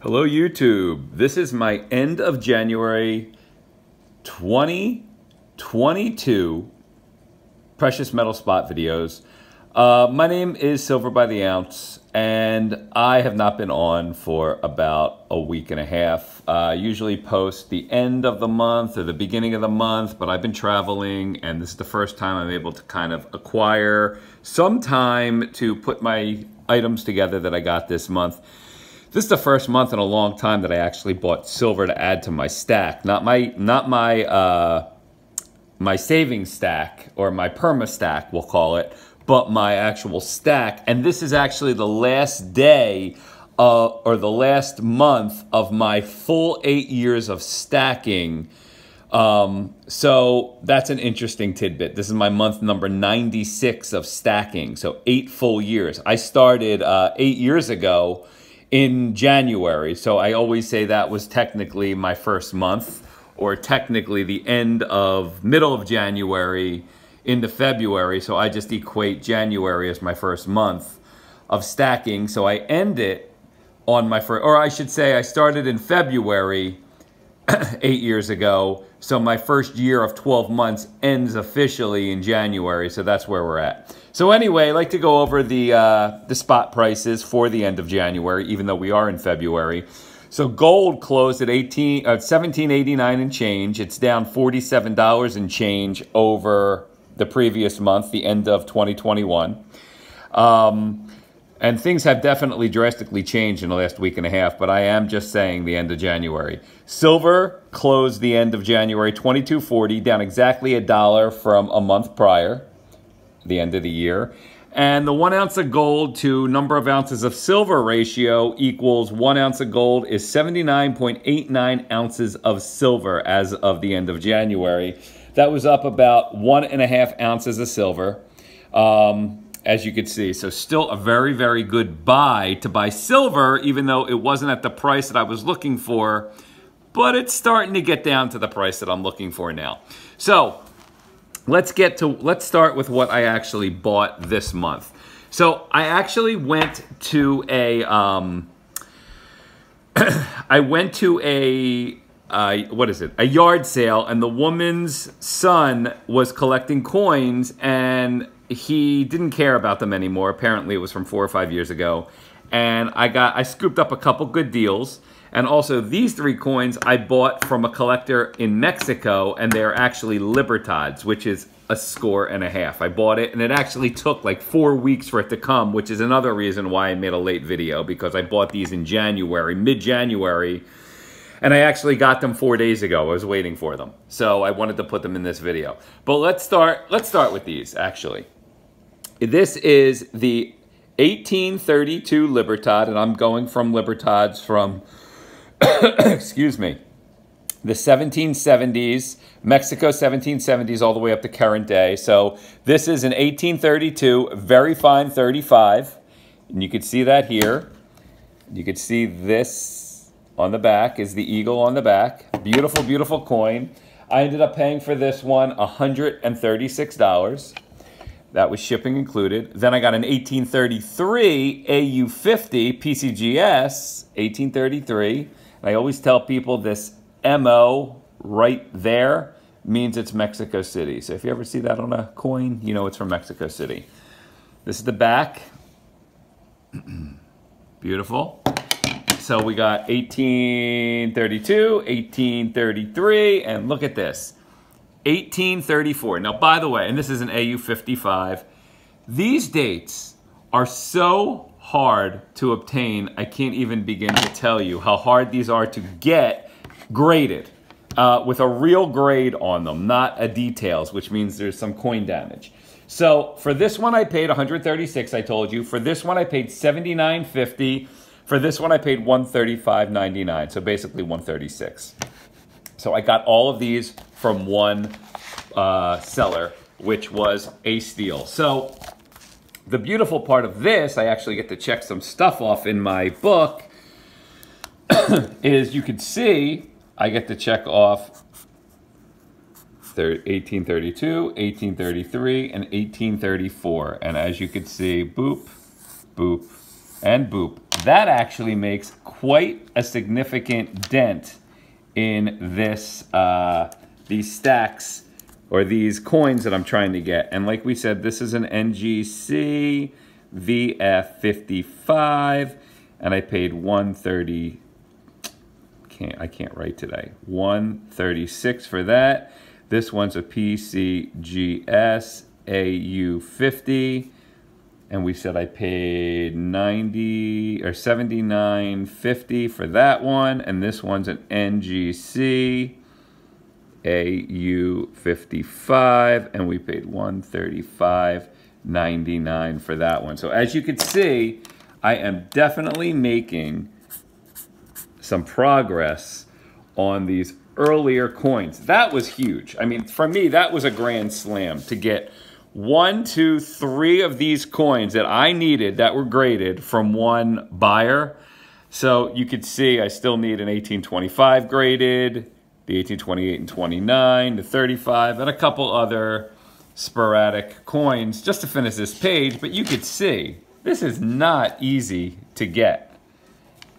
Hello YouTube. This is my end of January 2022 precious metal spot videos. My name is Silver by the Ounce and I have not been on for about a week and a half. Usually post the end of the month or the beginning of the month, but I've been traveling and this is the first time I'm able to kind of acquire some time to put my items together that I got this month. This is the first month in a long time that I actually bought silver to add to my stack. Not my savings stack or my perma stack, we'll call it, but my actual stack. And this is actually the last day or the last month of my full 8 years of stacking. So that's an interesting tidbit. This is my month number 96 of stacking. So 8 full years. I started 8 years ago in January, so I always say that was technically my first month, or technically the middle of January into February, so I just equate January as my first month of stacking. So I end it on my first, or I should say I started in February 8 years ago, so my first year of 12 months ends officially in January, so that's where we're at. So anyway, I like to go over the spot prices for the end of January, even though we are in February. So gold closed at $17.89 and change. It's down $47 and change over the previous month, the end of 2021. And things have definitely drastically changed in the last week and a half, but I am just saying the end of January. Silver closed the end of January $22.40, down exactly $1 from a month prior, the end of the year. And the 1 ounce of gold to number of ounces of silver ratio equals 1 ounce of gold is 79.89 ounces of silver as of the end of January. That was up about 1.5 ounces of silver. As you can see. So still a very, very good buy to buy silver, even though it wasn't at the price that I was looking for, but it's starting to get down to the price that I'm looking for now. So let's start with what I actually bought this month. So I actually went to a, a yard sale, and the woman's son was collecting coins, and he didn't care about them anymore. Apparently it was from 4 or 5 years ago. And I scooped up a couple good deals. And also these 3 coins I bought from a collector in Mexico, and they're actually Libertads, which is a score and a half. I bought it and it actually took like 4 weeks for it to come, which is another reason why I made a late video, because I bought these in January, mid-January, and I actually got them 4 days ago. I was waiting for them. So I wanted to put them in this video. But let's start with these actually. This is the 1832 Libertad, and I'm going from Libertads from, excuse me, the 1770s, Mexico 1770s all the way up to current day. So this is an 1832, very fine 35, and you can see that here. You can see this on the back is the eagle on the back. Beautiful, beautiful coin. I ended up paying for this one $136. That was shipping included. Then I got an 1833 AU50 PCGS, 1833. And I always tell people this MO right there means it's Mexico City. So if you ever see that on a coin, you know it's from Mexico City. This is the back. Beautiful. So we got 1832, 1833, and look at this. 1834. Now, by the way, and this is an AU55, these dates are so hard to obtain, I can't even begin to tell you how hard these are to get graded with a real grade on them, not a details, which means there's some coin damage. So for this one, I paid $136, I told you. For this one, I paid $79.50. For this one, I paid $135.99, so basically $136. So I got all of these from one seller, which was a steal. So the beautiful part of this, I actually get to check some stuff off in my book, is you can see I get to check off 1832, 1833, and 1834. And as you can see, boop, boop, and boop. That actually makes quite a significant dent in this, these stacks or these coins that I'm trying to get. And like we said, this is an NGC VF55, and I paid 130. I can't write today. 136 for that. This one's a PCGS AU50. And we said I paid 90 or 79.50 for that one, and this one's an NGC AU55, and we paid 135.99 for that one. So as you can see, I am definitely making some progress on these earlier coins. That was huge. I mean, for me, that was a grand slam to get 1, 2, 3 of these coins that I needed that were graded from one buyer. So you could see I still need an 1825 graded, the 1828 and 29, the 35, and a couple other sporadic coins just to finish this page. But you could see this is not easy to get.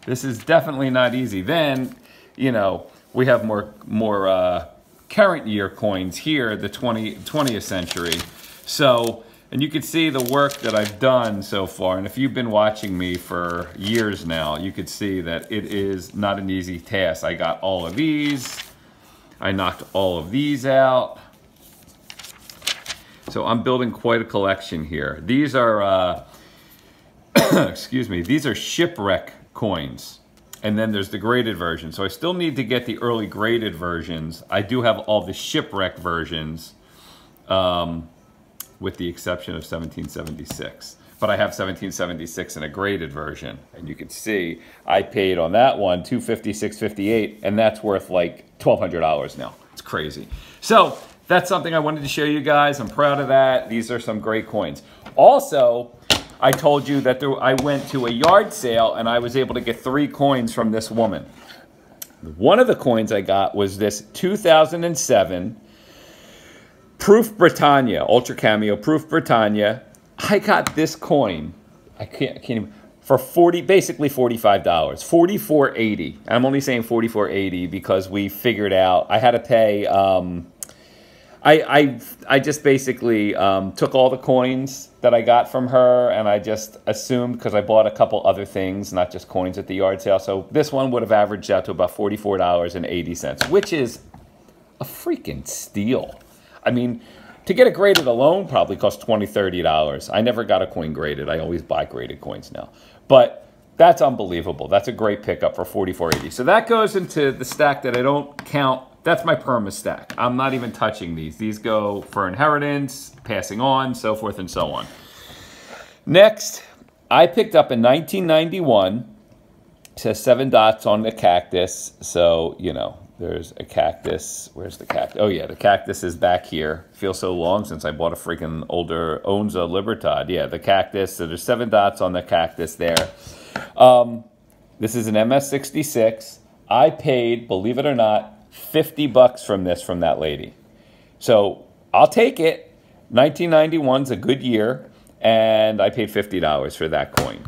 This is definitely not easy. Then, you know, we have more current year coins here, the 20th century. So, and you can see the work that I've done so far. And if you've been watching me for years now, you could see that it is not an easy task. I got all of these. I knocked all of these out. So I'm building quite a collection here. These are, excuse me, these are shipwreck coins. And then there's the graded version. So I still need to get the early graded versions. I do have all the shipwreck versions. With the exception of 1776. But I have 1776 in a graded version. And you can see I paid on that one $250, $658, and that's worth like $1,200 now. It's crazy. So that's something I wanted to show you guys. I'm proud of that. These are some great coins. Also, I told you that I went to a yard sale and I was able to get 3 coins from this woman. One of the coins I got was this 2007 Proof Britannia, Ultra Cameo Proof Britannia. I got this coin, I can't even, for basically $45, $44.80. I'm only saying $44.80 because we figured out I had to pay. I just basically took all the coins that I got from her, and I just assumed, because I bought a couple other things, not just coins at the yard sale. So this one would have averaged out to about $44.80, which is a freaking steal. I mean, to get it graded alone probably costs $20, $30. I never got a coin graded. I always buy graded coins now. But that's unbelievable. That's a great pickup for $44.80. So that goes into the stack that I don't count. That's my perma stack. I'm not even touching these. These go for inheritance, passing on, so forth and so on. Next, I picked up in 1991. It says 7 dots on the cactus. So, you know, there's a cactus. Where's the cactus? Oh, yeah, the cactus is back here. Feels so long since I bought a freaking older Onza Libertad. Yeah, the cactus. So there's 7 dots on the cactus there. This is an MS66. I paid, believe it or not, $50 from that lady. So I'll take it. 1991's a good year, and I paid $50 for that coin.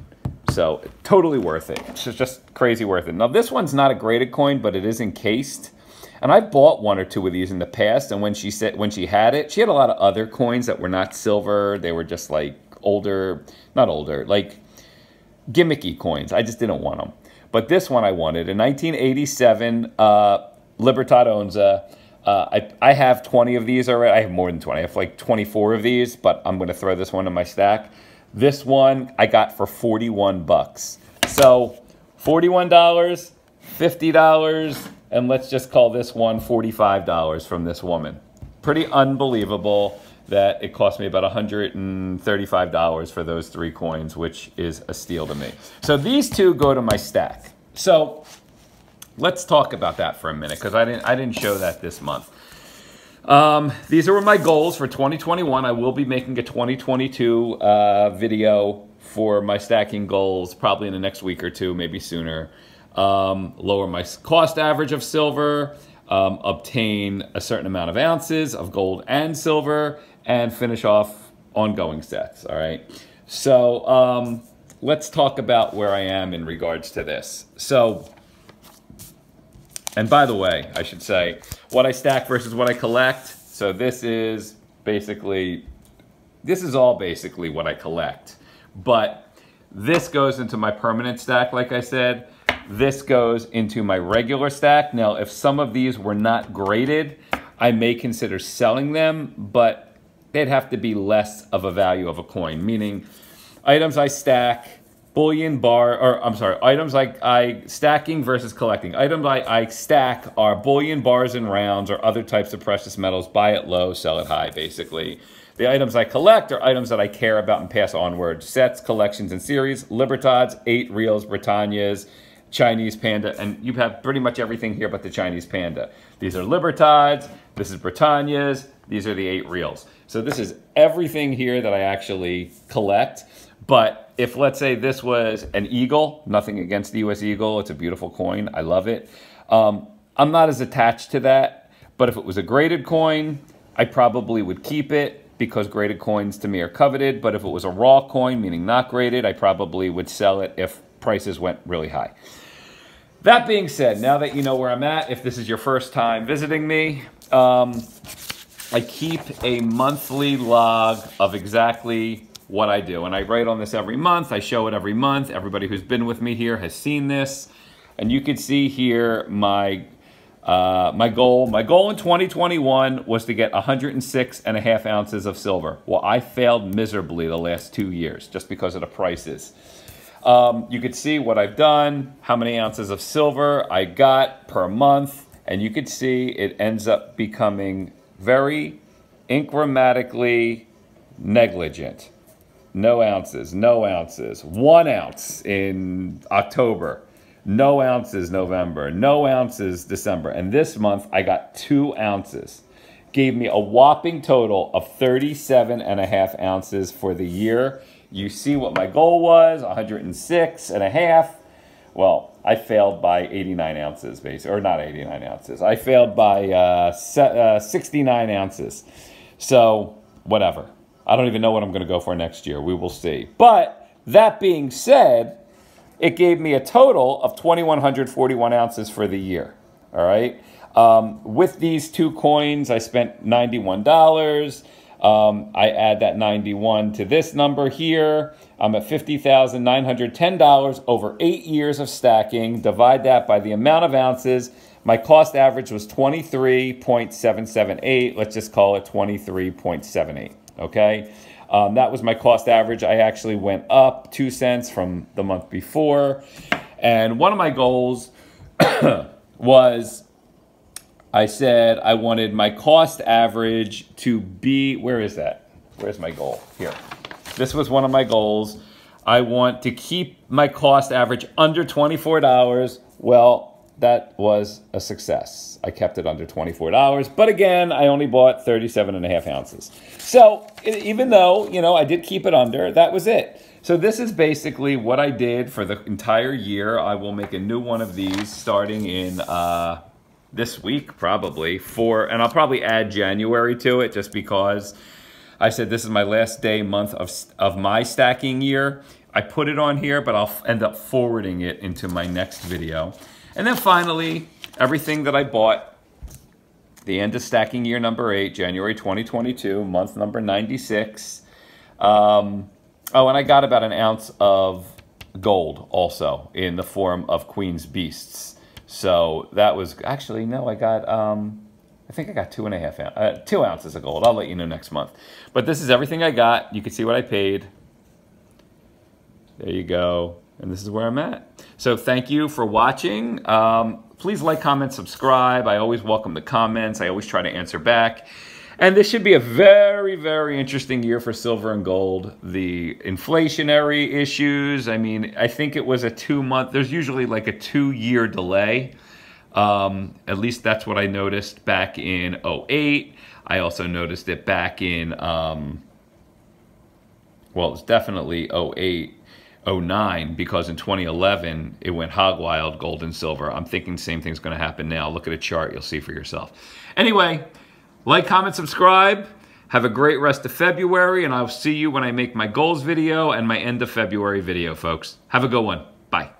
So totally worth it. It's just crazy worth it. Now this one's not a graded coin, but it is encased. And I bought 1 or 2 of these in the past. And when she had it, she had a lot of other coins that were not silver. They were just like like gimmicky coins. I just didn't want them. But this one I wanted. In 1987, Libertad Onza. I have 20 of these already. I have more than 20. I have like 24 of these, but I'm going to throw this one in my stack. This one I got for $41. So $41, $50, and let's just call this one $45 from this woman. Pretty unbelievable that it cost me about $135 for those 3 coins, which is a steal to me. So these 2 go to my stack. So let's talk about that for a minute, because I didn't show that this month. These are my goals for 2021. I will be making a 2022 video for my stacking goals probably in the next week or 2, maybe sooner. Lower my cost average of silver, obtain a certain amount of ounces of gold and silver, and finish off ongoing sets, all right? So let's talk about where I am in regards to this. So, and by the way, I should say, what I stack versus what I collect. So this is all basically what I collect. But this goes into my permanent stack, like I said. This goes into my regular stack. Now, if some of these were not graded, I may consider selling them, but they'd have to be less of a value of a coin, meaning items I stack, items I stacking versus collecting. Items I stack are bullion, bars, and rounds, or other types of precious metals. Buy it low, sell it high, basically. The items I collect are items that I care about and pass onward. Sets, collections, and series. Libertads, 8 reels, Britannias, Chinese Panda, and you have pretty much everything here but the Chinese Panda. These are Libertads, this is Britannias, these are the 8 reels. So this is everything here that I actually collect. But if, let's say, this was an eagle, nothing against the US Eagle, it's a beautiful coin, I love it. I'm not as attached to that, but if it was a graded coin, I probably would keep it because graded coins to me are coveted. But if it was a raw coin, meaning not graded, I probably would sell it if prices went really high. That being said, now that you know where I'm at, if this is your first time visiting me, I keep a monthly log of exactly what I do. And I write on this every month. I show it every month. Everybody who's been with me here has seen this. And you can see here my goal. My goal in 2021 was to get 106.5 ounces of silver. Well, I failed miserably the last 2 years just because of the prices. You could see what I've done, how many ounces of silver I got per month. And you could see it ends up becoming very incrementally negligent. No ounces, no ounces. 1 ounce in October. No ounces November. No ounces December. And this month I got 2 ounces. Gave me a whopping total of 37.5 ounces for the year. You see what my goal was, 106.5. Well, I failed by 89 ounces, basically, or not 89 ounces. I failed by 69 ounces. So, whatever. I don't even know what I'm going to go for next year. We will see. But that being said, it gave me a total of 2,141 ounces for the year. All right. With these 2 coins, I spent $91. I add that 91 to this number here. I'm at $50,910 over 8 years of stacking. Divide that by the amount of ounces. My cost average was 23.778. Let's just call it 23.78. Okay, that was my cost average. I actually went up 2 cents from the month before. And one of my goals was, I said I wanted my cost average to be, where is that? Where's my goal? Here. This was one of my goals. I want to keep my cost average under $24. Well, that was a success. I kept it under $24. But again, I only bought 37.5 ounces. So even though, you know, I did keep it under, that was it. So this is basically what I did for the entire year. I will make a new one of these starting in this week, probably. And I'll probably add January to it just because I said this is my last month of my stacking year. I put it on here, but I'll end up forwarding it into my next video. And then finally, everything that I bought, the end of stacking year number 8, January 2022, month number 96. Oh, and I got about 1 ounce of gold also in the form of Queen's Beasts. So that was, actually, no, I got, I think I got 2 ounces of gold. I'll let you know next month. But this is everything I got. You can see what I paid. There you go. And this is where I'm at. So thank you for watching. Please like, comment, subscribe. I always welcome the comments. I always try to answer back. And this should be a very, very interesting year for silver and gold. The inflationary issues, I mean, I think it was a 2-month, there's usually like a 2-year delay. At least that's what I noticed back in 08. I also noticed it back in, well, it's definitely 08. 09, because in 2011 it went hog wild, gold and silver. I'm thinking the same thing's going to happen now. Look at a chart, you'll see for yourself. Anyway, like, comment, subscribe, Have a great rest of February, and I'll see you when I make my goals video and my end of February video, folks. Have a good one. Bye.